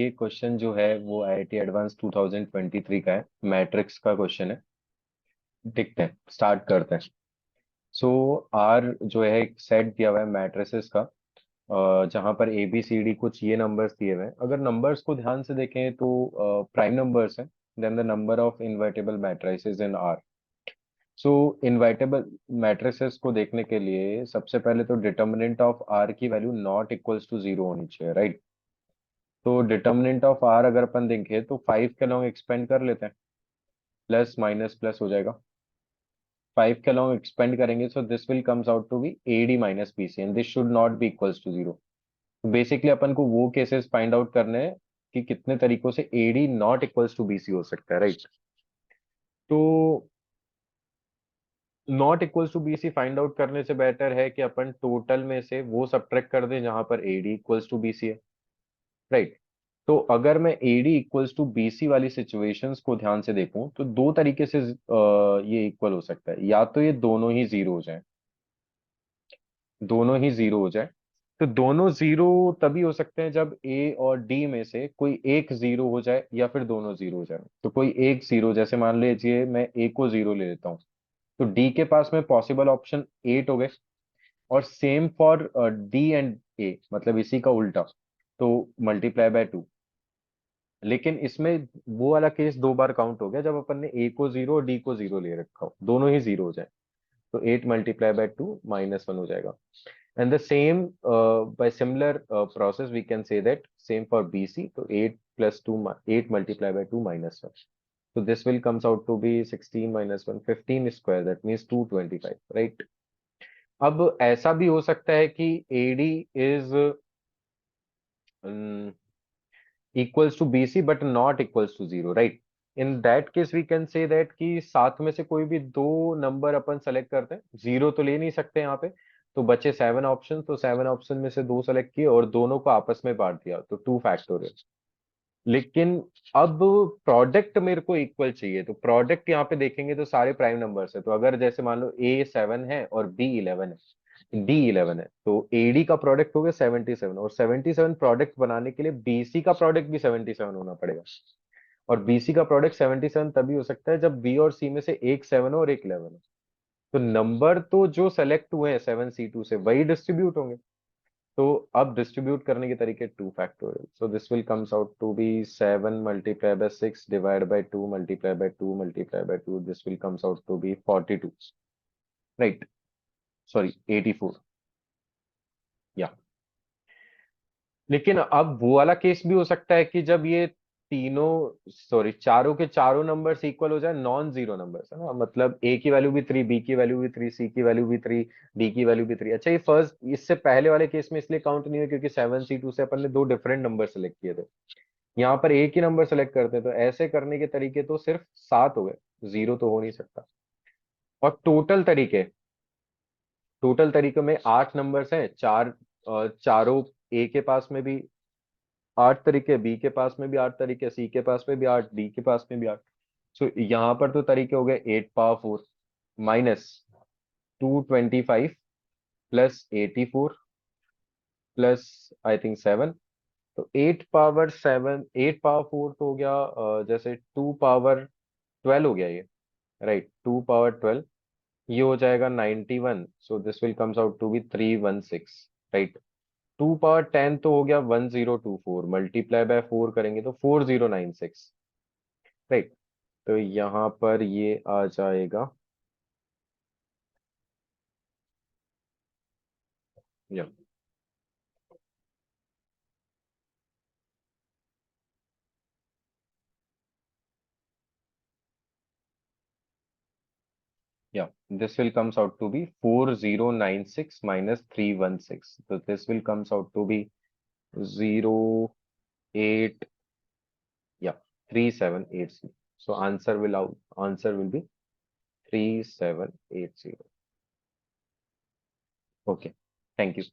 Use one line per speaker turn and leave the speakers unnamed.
ये क्वेश्चन जो है वो आईआईटी एडवांस 2023 का है, मैट्रिक्स का क्वेश्चन है। देखते हैं, स्टार्ट करते हैं। सो आर जो है एक सेट दिया हुआ है मैट्रिसेस का, जहां पर ए बी सी डी कुछ ये नंबर्स दिए हुए हैं। अगर नंबर्स को ध्यान से देखें तो प्राइम नंबर्स हैं। Then the number of invertible matrices in R. So invertible matrices को देखने के लिए सबसे पहले तो डिटर्मिनेंट ऑफ आर की value not equals to zero होनी चाहिए, राइट। तो डिटर्मिनेंट ऑफ आर अगर अपन देखें तो 5 के लॉन्ग एक्सपेंड कर लेते हैं। प्लस माइनस प्लस हो जाएगा। 5 के लॉन्ग एक्सपेंड करेंगे, so this will comes out to be A D minus B C and this should not be equals to zero. Basically अपन को वो केसेस फाइंड आउट करने हैं कि कितने तरीकों से A D not equals to B C हो सकता है, राइट। तो not equals to B C find out करने से बेटर है कि अपन टोटल में से वो सब्ट्रैक्ट कर दें जहां पर A D equals to B C है, राइट। तो अगर मैं AD इक्वल्स टू BC वाली सिचुएशंस को ध्यान से देखूं तो दो तरीके से ये इक्वल हो सकता है। या तो ये दोनों ही जीरो हो जाए, दोनों ही जीरो हो जाए। तो दोनों जीरो तभी हो सकते हैं जब A और D में से कोई एक जीरो हो जाए या फिर दोनों जीरो हो जाए। तो कोई एक जीरो, जैसे मान लीजिए मैं A को जीरो ले लेता हूँ, तो D के पास में पॉसिबल ऑप्शन 8 हो गए। और same for D and A, मतलब इसी का उल्टा, तो मल्टीप्लाई बाय 2। लेकिन इसमें वो वाला केस दो बार काउंट हो गया जब अपन ने ए को जीरो और डी को जीरो ले रखा हो, दोनों ही जीरो हो जाए। तो 8 मल्टीप्लाई बाय 2 -1 हो जाएगा। And the same by similar process we can say that same for BC। तो 8 प्लस 2, 8 मल्टीप्लाई बाय 2 -1। तो this will comes out to be 16 -1, 15 square, that means 225, right. अब ऐसा भी हो सकता है कि AD is equals to BC but not equals to zero, right? In that case we can say that कि साथ में से कोई भी दो नंबर अपन सेलेक्ट करते हैं, जीरो तो ले नहीं सकते यहाँ पे। तो बचे 7 ऑप्शन, तो 7 ऑप्शन में से दो सेलेक्ट किए और दोनों को आपस में बांट दिया, तो 2 फैक्टोरियल। लेकिन अब प्रोडक्ट मेरे को इक्वल चाहिए, तो प्रोडक्ट यहाँ पे देखेंगे तो सारे प्राइम नंबर्स है। तो अगर जैसे मान लो A 7 है और B 11 है, D 11 है, तो AD का प्रोडक्ट हो गया 77। और 77 प्रोडक्ट बनाने के लिए BC का प्रोडक्ट भी 77 होना पड़ेगा। और BC का प्रोडक्ट 77 तभी हो सकता है जब B और C में से एक 7 हो और एक 11 हो। तो नंबर तो जो सेलेक्ट हुए हैं 7C2 से वही डिस्ट्रीब्यूट होंगे। तो अब डिस्ट्रीब्यूट करने के तरीके 2 factorial. So this will comes out to be 7 multiply by 6 divide by 2 multiply by 2 multiply by 2, this will comes out to be 42, right. Sorry, 84, yeah. लेकिन अब वो वाला केस भी हो सकता है कि जब ये तीनों, सॉरी, चारों के चारों नंबर्स इक्वल हो जाए, नॉन जीरो नंबर्स है ना, मतलब A की वैल्यू भी 3, B की वैल्यू भी 3, C की वैल्यू भी 3, D की वैल्यू भी 3। अच्छा, ये फर्स्ट, इससे पहले वाले केस में इसलिए काउंट नहीं हुआ क्योंकि 7C2 से अपन ने दो डिफरेंट नंबर सेलेक्ट किए थे। यहाँ पर एक ही नंबर सेलेक्ट करते हैं, तो ऐसे करने के तरीके तो सिर्फ 7 हो गए, जीरो तो हो नहीं सकता। और टोटल तरीके में 8 नंबर्स हैं, चारों A के पास में भी 8 तरीके, B के पास में भी 8 तरीके, C के पास में भी 8, D के पास में भी 8। सो यहाँ पर तो तरीके हो गए 8 power 4 minus 225 plus 84 plus I think 7। तो 8 पावर 7, 8 पावर 4 तो हो गया, जैसे 2 पावर 12 हो गया ये, राइट। 2 पावर 12 ये हो जाएगा 91। So this will comes out to be 316, right. 2 power 10 तो हो गया 1024, मल्टीप्लाई बाय 4 करेंगे तो 4096, राइट। तो यहाँ पर ये आ जाएगा, या या this will comes out to be 4096 minus 316, so this will comes out to be 08, yeah, 3780. So answer will be 3780. Okay, thank you.